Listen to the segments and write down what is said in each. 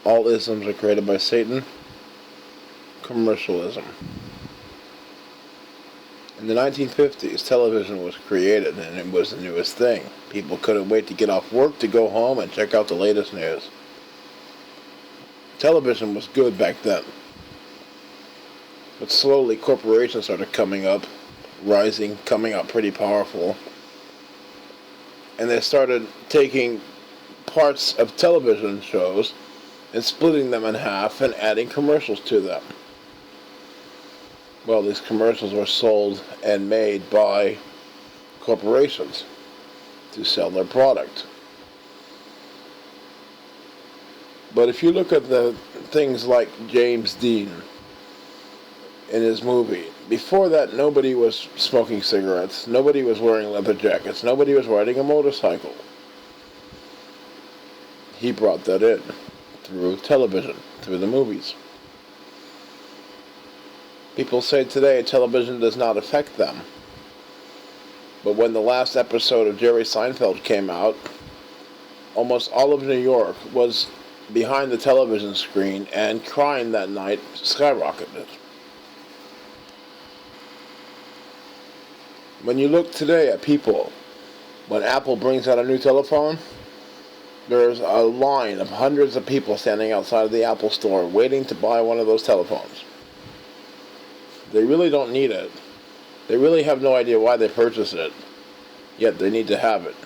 All isms are created by Satan. Commercialism. In the 1950s, television was created, and it was the newest thing. People couldn't wait to get off work to go home and check out the latest news. Television was good back then. But slowly, corporations started coming up, rising, coming up pretty powerful. And they started taking parts of television shows and splitting them in half and adding commercials to them. Well, these commercials were sold and made by corporations to sell their product. But if you look at the things like James Dean in his movie, before that nobody was smoking cigarettes, nobody was wearing leather jackets, nobody was riding a motorcycle. He brought that in through television, through the movies. People say today television does not affect them. But when the last episode of Jerry Seinfeld came out, almost all of New York was behind the television screen, and crime that night skyrocketed. When you look today at people, when Apple brings out a new telephone, there's a line of hundreds of people standing outside of the Apple store waiting to buy one of those telephones. They really don't need it. They really have no idea why they purchased it, yet they need to have it.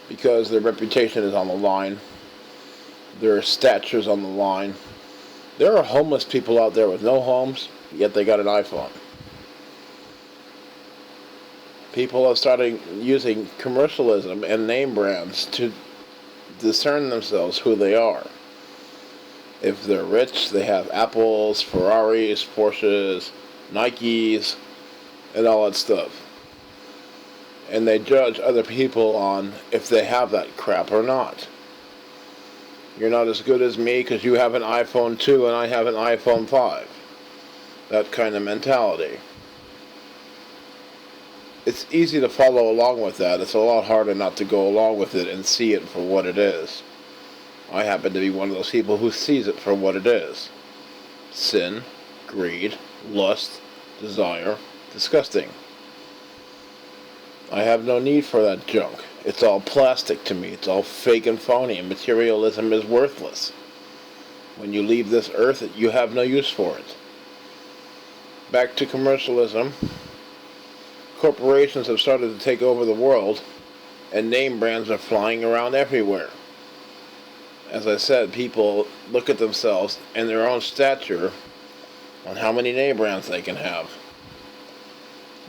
Because their reputation is on the line. Their stature's on the line. There are homeless people out there with no homes, yet they got an iPhone. People have started using commercialism and name brands to discern themselves who they are. If they're rich, they have Apples, Ferraris, Porsches, Nikes, and all that stuff. And they judge other people on if they have that crap or not. You're not as good as me because you have an iPhone 2 and I have an iPhone 5. That kind of mentality. It's easy to follow along with that. It's a lot harder not to go along with it and see it for what it is. I happen to be one of those people who sees it for what it is. Sin, greed, lust, desire, disgusting. I have no need for that junk. It's all plastic to me. It's all fake and phony, and materialism is worthless. When you leave this earth, you have no use for it. Back to commercialism. Corporations have started to take over the world, and name brands are flying around everywhere. As I said, people look at themselves and their own stature on how many name brands they can have.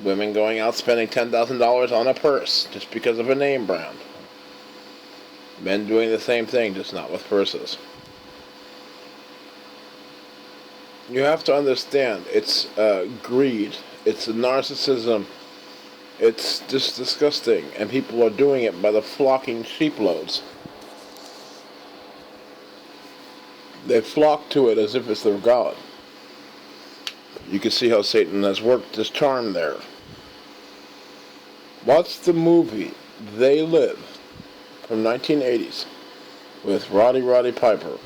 Women going out spending $10,000 on a purse just because of a name brand. Men doing the same thing, just not with purses. You have to understand, it's greed, it's narcissism, it's just disgusting, and people are doing it by the flocking sheeploads. They flock to it as if it's their god. You can see how Satan has worked his charm there. Watch the movie They Live from 1980s with Roddy Piper.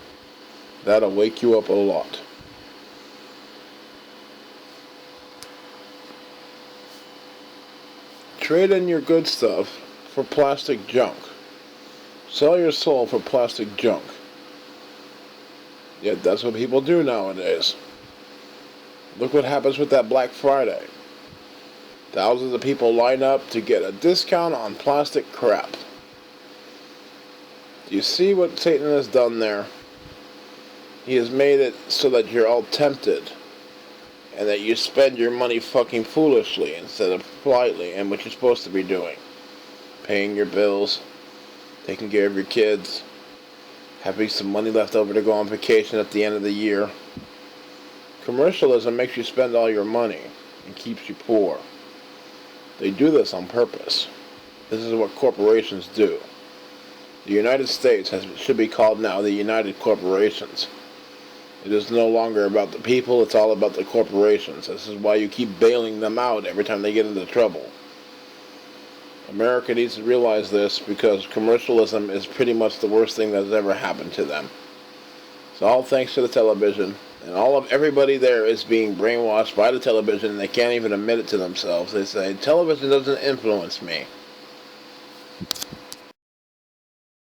That'll wake you up a lot. Trade in your good stuff for plastic junk. Sell your soul for plastic junk. Yet that's what people do nowadays. Look what happens with that Black Friday. Thousands of people line up to get a discount on plastic crap. Do you see what Satan has done there? He has made it so that you're all tempted, and that you spend your money fucking foolishly instead of politely, and what you're supposed to be doing. Paying your bills, taking care of your kids, having some money left over to go on vacation at the end of the year. Commercialism makes you spend all your money and keeps you poor. They do this on purpose. This is what corporations do. The United States should be called now the United Corporations. It is no longer about the people, it's all about the corporations. This is why you keep bailing them out every time they get into trouble. America needs to realize this, because commercialism is pretty much the worst thing that's ever happened to them. It's all thanks to the television. And everybody there is being brainwashed by the television, and they can't even admit it to themselves. They say, television doesn't influence me.